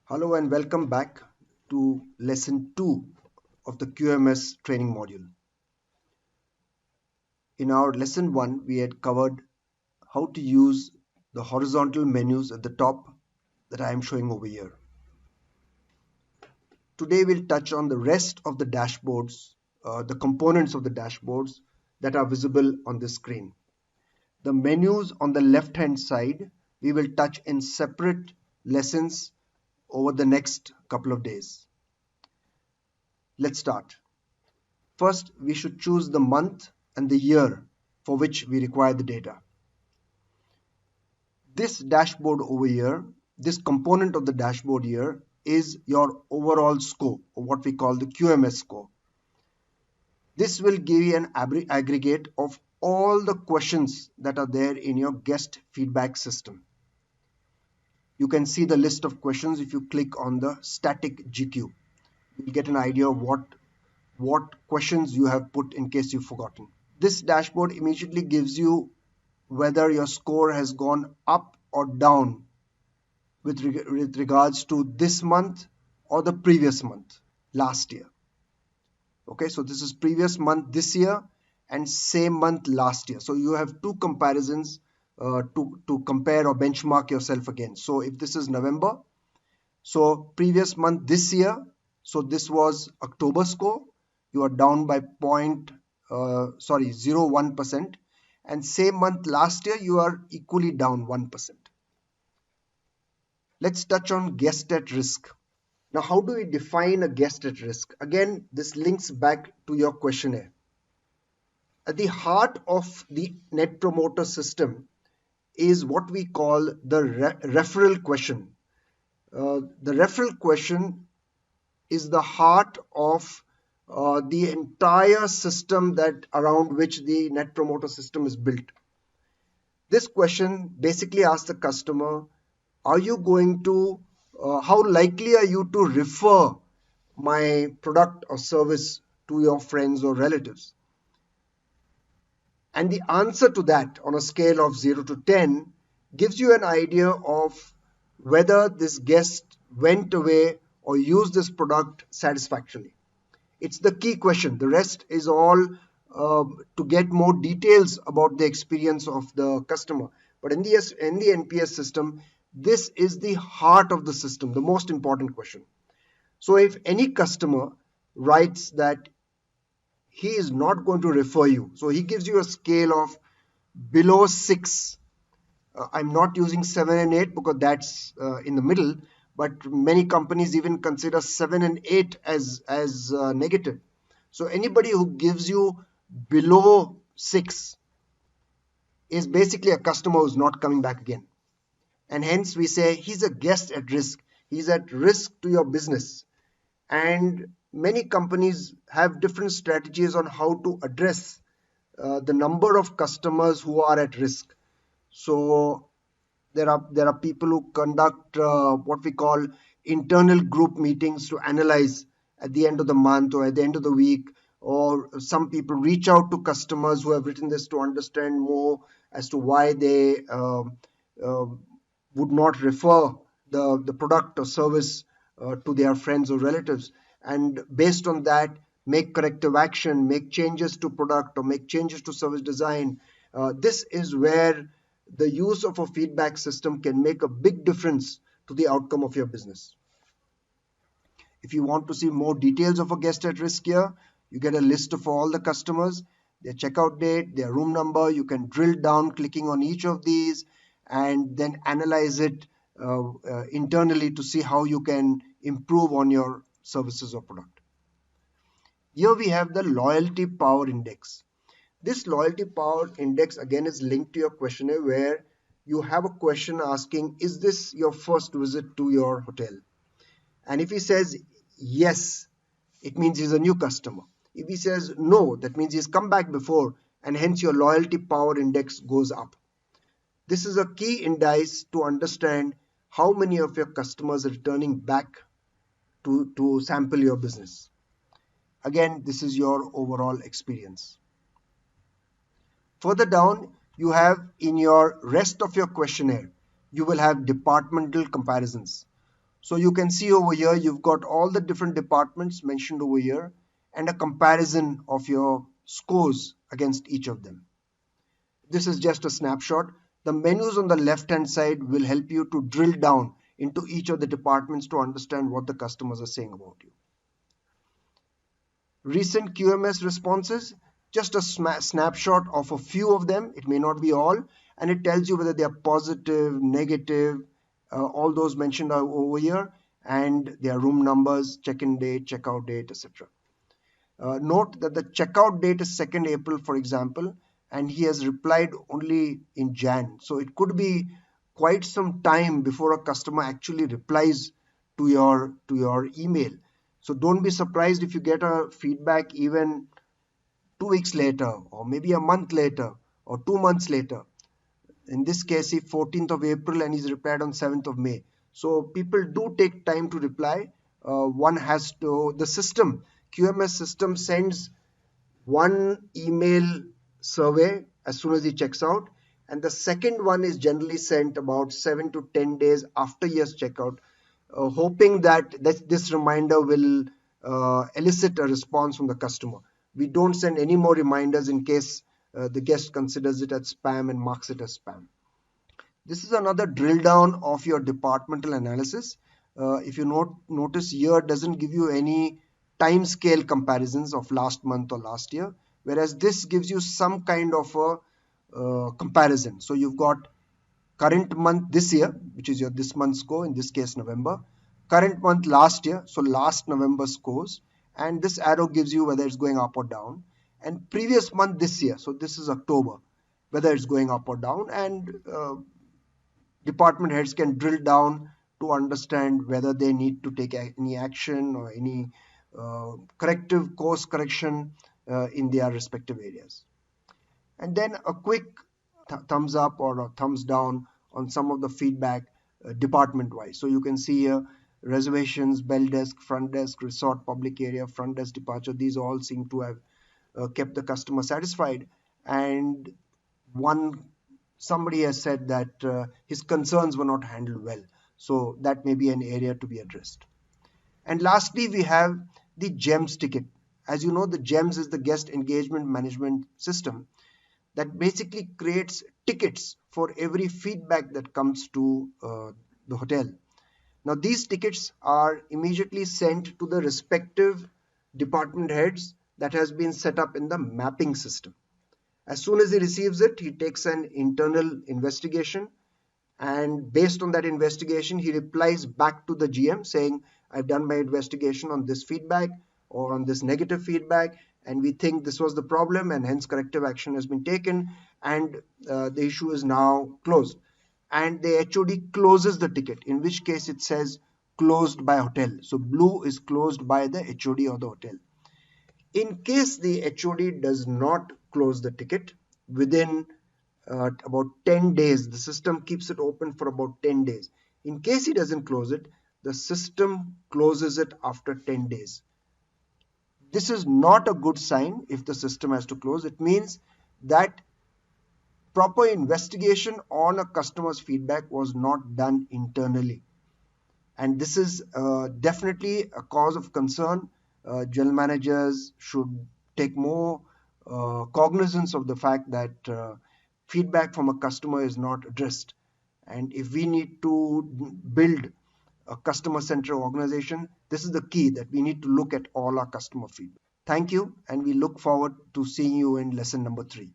Hello and welcome back to lesson 2 of the QMS training module. In our lesson 1, we had covered how to use the horizontal menus at the top that I am showing over here. Today we'll touch on the rest of the dashboards, the components of the dashboards that are visible on the screen. The menus on the left hand side we will touch in separate lessons over the next couple of days. Let's start. First, we should choose the month and the year for which we require the data. This dashboard over here, this component of the dashboard here is your overall score, or what we call the QMS score. This will give you an aggregate of all the questions that are there in your guest feedback system. You can see the list of questions if you click on the static GQ. You'll get an idea of what questions you have put in case you've forgotten. This dashboard immediately gives you whether your score has gone up or down with regards to this month or the previous month, last year. Okay, so this is previous month this year and same month last year. So you have two comparisons to compare or benchmark yourself against. So if this is November, so previous month this year, so this was October score, you are down by 0.01%, and same month last year you are equally down 1%. Let's touch on guest at risk. Now, how do we define a guest at risk? Again, this links back to your questionnaire. At the heart of the Net Promoter System is what we call the referral question. The referral question is the heart of the entire system that around which the Net Promoter System is built. This question basically asks the customer, are you going to, how likely are you to refer my product or service to your friends or relatives? And the answer to that on a scale of 0 to 10 gives you an idea of whether this guest went away or used this product satisfactorily. It's the key question. The rest is all to get more details about the experience of the customer. But in the NPS system, this is the heart of the system, the most important question. So if any customer writes that he is not going to refer you, so he gives you a scale of below 6. I'm not using 7 and 8 because that's in the middle, but many companies even consider 7 and 8 as negative. So anybody who gives you below 6 is basically a customer who's not coming back again. And hence we say he's a guest at risk. He's at risk to your business. And many companies have different strategies on how to address the number of customers who are at risk. So there are people who conduct what we call internal group meetings to analyze at the end of the month or at the end of the week, or some people reach out to customers who have written this to understand more as to why they would not refer the product or service to their friends or relatives, and based on that make corrective action, make changes to product or make changes to service design. This is where the use of a feedback system can make a big difference to the outcome of your business. If you want to see more details of a guest at risk here, you get a list of all the customers, their checkout date, their room number. You can drill down clicking on each of these and then analyze it internally to see how you can improve on your services or product. Here we have the loyalty power index. This loyalty power index again is linked to your questionnaire, where you have a question asking, is this your first visit to your hotel? And if he says yes, it means he's a new customer. If he says no, that means he's come back before, and hence your loyalty power index goes up. This is a key indice to understand how many of your customers are returning back to sample your business. Again, this is your overall experience. Further down, you have in your rest of your questionnaire, you will have departmental comparisons. So you can see over here, you've got all the different departments mentioned over here and a comparison of your scores against each of them. This is just a snapshot. The menus on the left hand side will help you to drill down into each of the departments to understand what the customers are saying about you. Recent QMS responses, just a snapshot of a few of them. It may not be all, and it tells you whether they are positive, negative, all those mentioned are over here, and their room numbers, check-in date, checkout date, etc. Note that the checkout date is 2nd April, for example, and he has replied only in Jan. So it could be quite some time before a customer actually replies to your email. So don't be surprised if you get a feedback even 2 weeks later, or maybe a month later, or 2 months later. In this case, if 14th of April and he's replied on 7th of May. So people do take time to reply. One has to, the system, QMS system sends one email survey as soon as he checks out, and the second one is generally sent about 7 to 10 days after he has checked out, hoping that this reminder will elicit a response from the customer. We don't send any more reminders in case the guest considers it as spam and marks it as spam. This is another drill down of your departmental analysis. If you notice here, doesn't give you any time scale comparisons of last month or last year, whereas this gives you some kind of a comparison. So you've got current month this year, which is your this month score, in this case November, current month last year, so last November scores, and this arrow gives you whether it's going up or down, and previous month this year, so this is October, whether it's going up or down, and department heads can drill down to understand whether they need to take any action or any corrective course correction in their respective areas. And then a quick thumbs up or a thumbs down on some of the feedback department wise. So you can see here reservations, bell desk, front desk, resort, public area, front desk, departure. These all seem to have kept the customer satisfied. And somebody has said that his concerns were not handled well. So that may be an area to be addressed. And lastly, we have the GEMS ticket. As you know, the GEMS is the guest engagement management system that basically creates tickets for every feedback that comes to the hotel. Now, these tickets are immediately sent to the respective department heads that has been set up in the mapping system. As soon as he receives it, he takes an internal investigation, and based on that investigation, he replies back to the GM saying, I've done my investigation on this feedback or on this negative feedback, and we think this was the problem, and hence corrective action has been taken, and the issue is now closed. And the HOD closes the ticket, in which case it says closed by hotel. So blue is closed by the HOD or the hotel. In case the HOD does not close the ticket within about 10 days, the system keeps it open for about 10 days. In case he doesn't close it, the system closes it after 10 days. This is not a good sign if the system has to close. It means that proper investigation on a customer's feedback was not done internally. And this is definitely a cause of concern. General managers should take more cognizance of the fact that feedback from a customer is not addressed. And if we need to build a customer-centered organization, this is the key, that we need to look at all our customer feedback. Thank you, and we look forward to seeing you in lesson number 3.